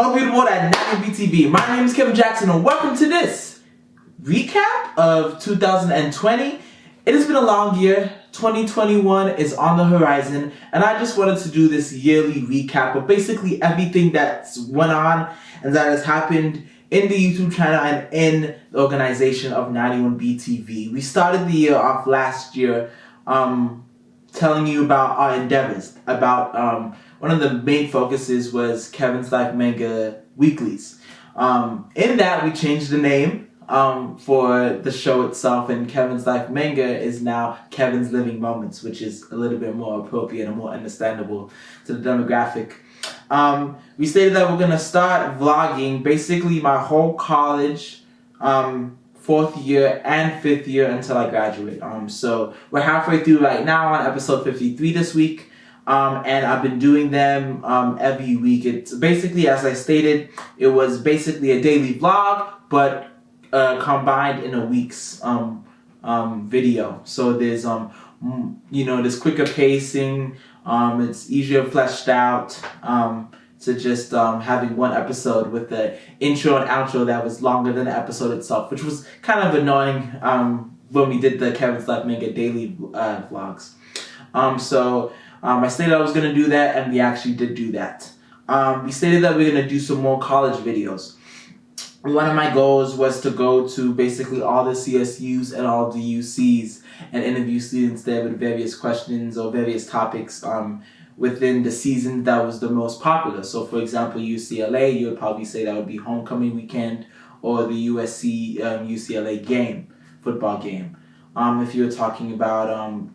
Hello beautiful at Nappy BTV. My name is Kevin Jackson and welcome to this recap of 2020. It has been a long year. 2021 is on the horizon and I just wanted to do this yearly recap of basically everything that's went on and that has happened in the YouTube channel and in the organization of 91BTV. We started the year off last year telling you about our endeavors, about one of the main focuses was Kevin's Life Manga Weeklies. In that, we changed the name for the show itself, and Kevin's Life Manga is now Kevin's Living Moments, which is a little bit more appropriate and more understandable to the demographic. We stated that we're going to start vlogging basically my whole college, 4th year and 5th year until I graduate. So we're halfway through right now on episode 53 this week. And I've been doing them every week. It's basically, as I stated, it was basically a daily vlog, but combined in a week's video. So there's there's quicker pacing. It's easier fleshed out to just having one episode with the intro and outro that was longer than the episode itself, which was kind of annoying when we did the Kevin's Life Manga daily vlogs. I stated I was going to do that, and we actually did do that. We stated that we're going to do some more college videos. One of my goals was to go to basically all the CSUs and all the UCs and interview students there with various questions or various topics within the season that was the most popular. So, for example, UCLA, you would probably say that would be homecoming weekend or the USC UCLA game, football game. If you were talking about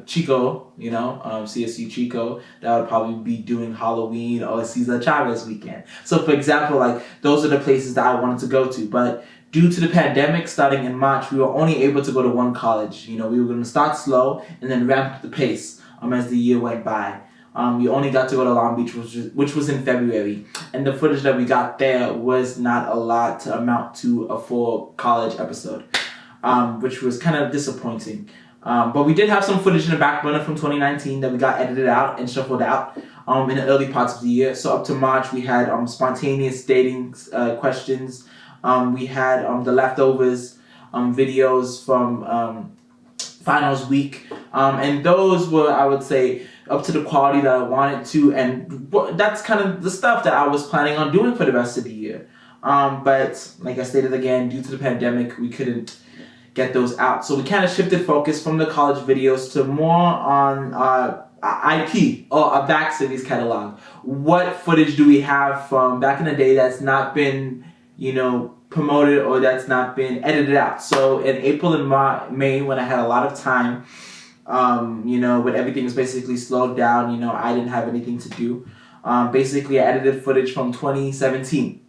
Chico, CSU Chico, that would probably be doing Halloween or Cesar Chavez weekend. So for example, like those are the places that I wanted to go to, but due to the pandemic starting in March, we were only able to go to one college. We were going to start slow and then ramp up the pace as the year went by. We only got to go to Long Beach, which was in February, and the footage that we got there was not a lot to amount to a full college episode. Which was kind of disappointing. But we did have some footage in the back burner from 2019 that we got edited out and shuffled out in the early parts of the year. So up to March, we had spontaneous dating questions. We had the leftovers videos from finals week. And those were, I would say, up to the quality that I wanted to. And that's kind of the stuff that I was planning on doing for the rest of the year. But like I stated again, due to the pandemic, we couldn't get those out. So we kind of shifted focus from the college videos to more on IP or our back series catalog. What footage do we have from back in the day that's not been, promoted or that's not been edited out? So in April and May, when I had a lot of time, when everything was basically slowed down, I didn't have anything to do. Basically, I edited footage from 2017.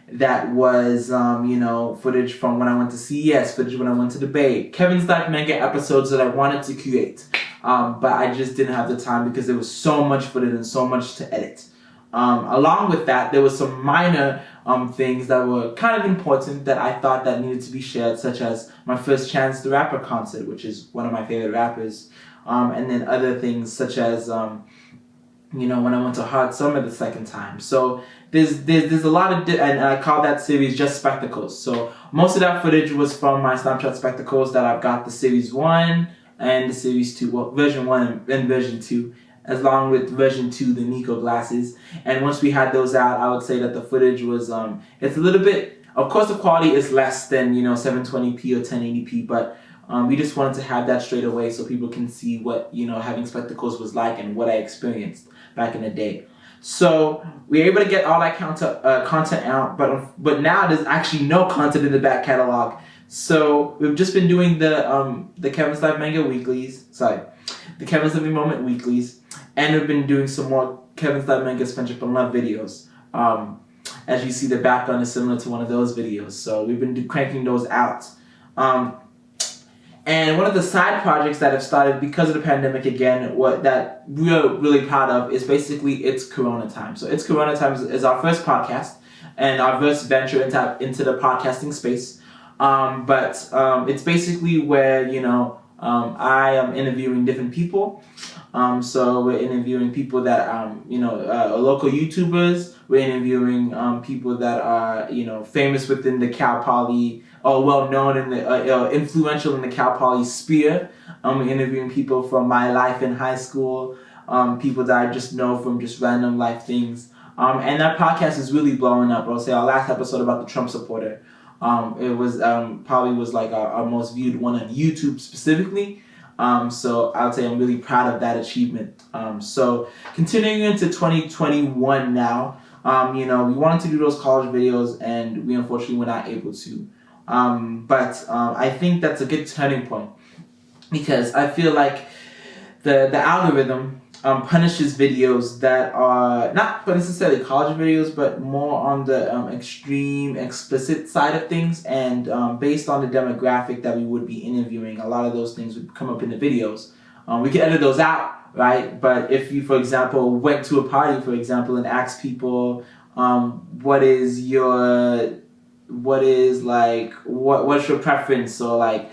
That was, footage from when I went to CES, footage when I went to the Bay, Kevin's Life Manga episodes that I wanted to create. But I just didn't have the time because there was so much footage and so much to edit. Along with that, there was some minor things that were kind of important that I thought that needed to be shared, such as my first Chance the Rapper concert, which is one of my favorite rappers. And then other things such as, when I went to Hard Summer the second time. So there's a lot of, and I call that series just Spectacles. So most of that footage was from my Snapchat Spectacles that I've got the Series 1 and the Series 2, well, version 1 and version 2, as long with version 2, the Nico glasses. And once we had those out, I would say that the footage was, it's a little bit, of course the quality is less than, 720p or 1080p, but we just wanted to have that straight away so people can see what, having spectacles was like and what I experienced back in the day. So we were able to get all that content out, but now there's actually no content in the back catalog. So we've just been doing the Kevin's Life Manga weeklies, the Kevin's Living Moment weeklies, and we've been doing some more Kevin's Life Manga Friendship and Love videos. As you see, the background is similar to one of those videos, so we've been cranking those out. And one of the side projects that have started because of the pandemic again, what that we're really proud of is basically It's Corona Time. So It's Corona Time is our first podcast and our first venture into the podcasting space. But it's basically where, I am interviewing different people. So we're interviewing people that local YouTubers. We're interviewing people that are famous within the Cal Poly or well known in the influential in the Cal Poly sphere. We're interviewing people from my life in high school, people that I just know from just random life things. And that podcast is really blowing up. I'll say our last episode about the Trump supporter. It was probably was like our most viewed one on YouTube specifically. So I would say I'm really proud of that achievement. So continuing into 2021 now, we wanted to do those college videos and we unfortunately were not able to. But I think that's a good turning point because I feel like the algorithm punishes videos that are not necessarily college videos, but more on the extreme explicit side of things. And based on the demographic that we would be interviewing, a lot of those things would come up in the videos. We can edit those out, right? But if you, for example, went to a party, for example, and asked people, what's your preference, or like,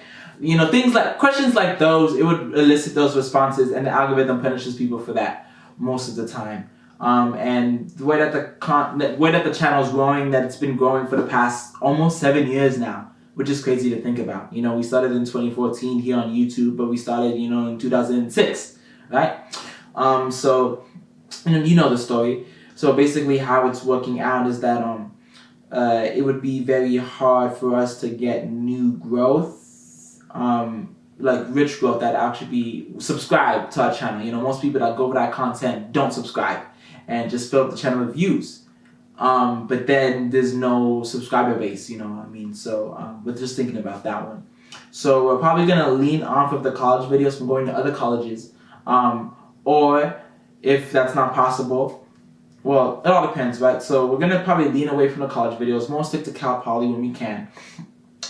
things like questions like those, it would elicit those responses, and the algorithm punishes people for that most of the time. And the way that the channel is growing, that it's been growing for the past almost 7 years now, which is crazy to think about. We started in 2014 here on YouTube, but we started, in 2006, right? So the story. So basically, how it's working out is that it would be very hard for us to get new growth. Like rich growth that actually be subscribed to our channel. Most people that go over that content don't subscribe and just fill up the channel with views. But then there's no subscriber base, So we're just thinking about that one. So we're probably gonna lean off of the college videos from going to other colleges. Or if that's not possible, well, it all depends, right? So we're gonna probably lean away from the college videos, more stick to Cal Poly when we can.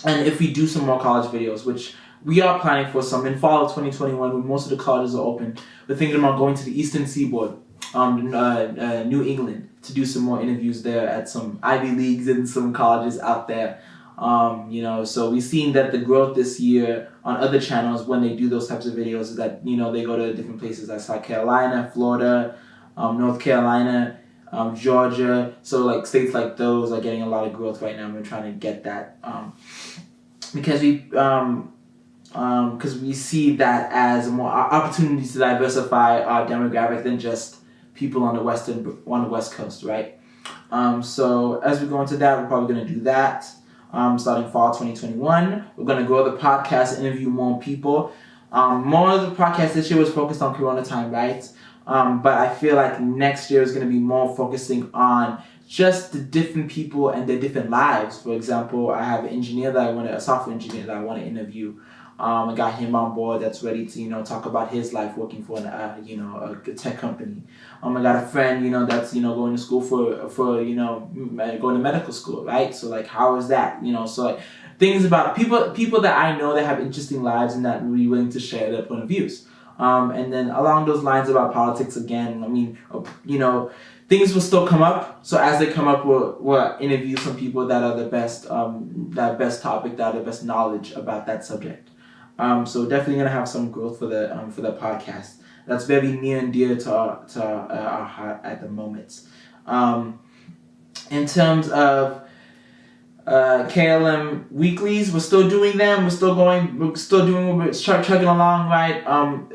And if we do some more college videos, which we are planning for some in fall of 2021 when most of the colleges are open, we're thinking about going to the Eastern Seaboard, New England, to do some more interviews there at some Ivy Leagues and some colleges out there. So we've seen that the growth this year on other channels when they do those types of videos is that, they go to different places like South Carolina, Florida, North Carolina, Georgia. So like states like those are getting a lot of growth right now. We're trying to get that because we see that as more opportunities to diversify our demographic than just people on the West Coast, right? So as we go into that, we're probably going to do that. Starting fall 2021, we're going to grow the podcast, interview more people. More of the podcast this year was focused on Corona time, right? But I feel like next year is going to be more focusing on just the different people and their different lives. For example, I have a software engineer that I want to interview. I got him on board that's ready to, talk about his life working for a tech company. I got a friend, that's, going to school for going to medical school, right? So like, how is that? So like things about people that I know that have interesting lives and that will be willing to share their point of views. And then along those lines about politics again, things will still come up. So as they come up, we'll interview some people that are the best topic, that are the best knowledge about that subject. So definitely gonna have some growth for the podcast. That's very near and dear to our heart at the moment. In terms of KLM weeklies, we're still doing them. We're still chugging along, right?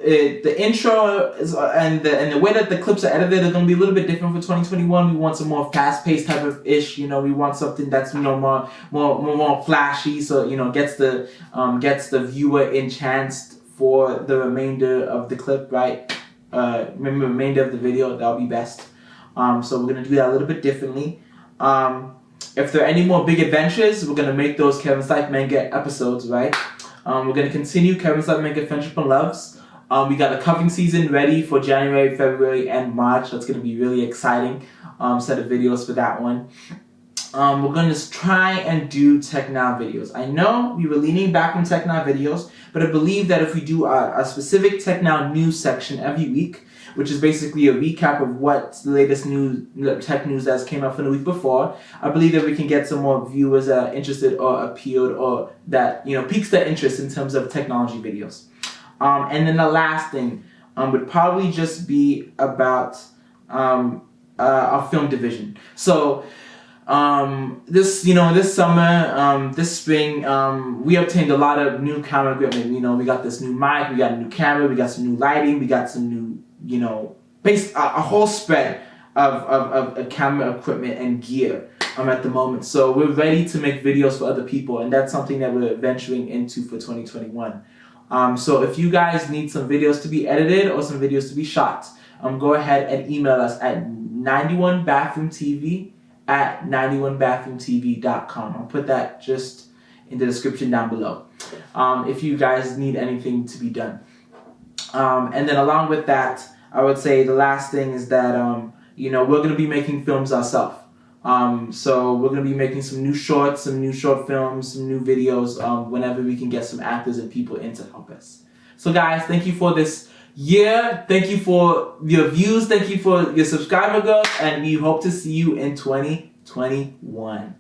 The intro is and the way that the clips are edited are going to be a little bit different for 2021. We want some more fast-paced type of ish. We want something that's more flashy, so gets the viewer entranced for the remainder of the clip, right? Remember the remainder of the video, that'll be best. So we're gonna do that a little bit differently. If there are any more big adventures, we're going to make those Kevin Stipe Manga episodes, right? We're going to continue Kevin Stipe Manga Friendship and Loves. We got the cuffing season ready for January, February, and March. That's going to be really exciting set of videos for that one. We're going to try and do Tech Now videos. I know we were leaning back from Tech Now videos, but I believe that if we do a specific Tech Now news section every week, which is basically a recap of what the latest tech news that came out from the week before, I believe that we can get some more viewers that are interested or appealed or that piques their interest in terms of technology videos. And then the last thing would probably just be about our film division. So this summer, this spring, we obtained a lot of new camera equipment. We got this new mic, we got a new camera, we got some new lighting, we got some new, a whole spread of camera equipment and gear at the moment. So we're ready to make videos for other people, and that's something that we're venturing into for 2021. So if you guys need some videos to be edited or some videos to be shot, go ahead and email us at 91bathroomtv@91bathroomtv.com. I'll put that just in the description down below if you guys need anything to be done. And then along with that, I would say the last thing is that we're going to be making films ourselves. So we're going to be making some new short films, some new videos whenever we can get some actors and people in to help us. So guys, thank you for this year. Thank you for your views. Thank you for your subscriber growth. And we hope to see you in 2021.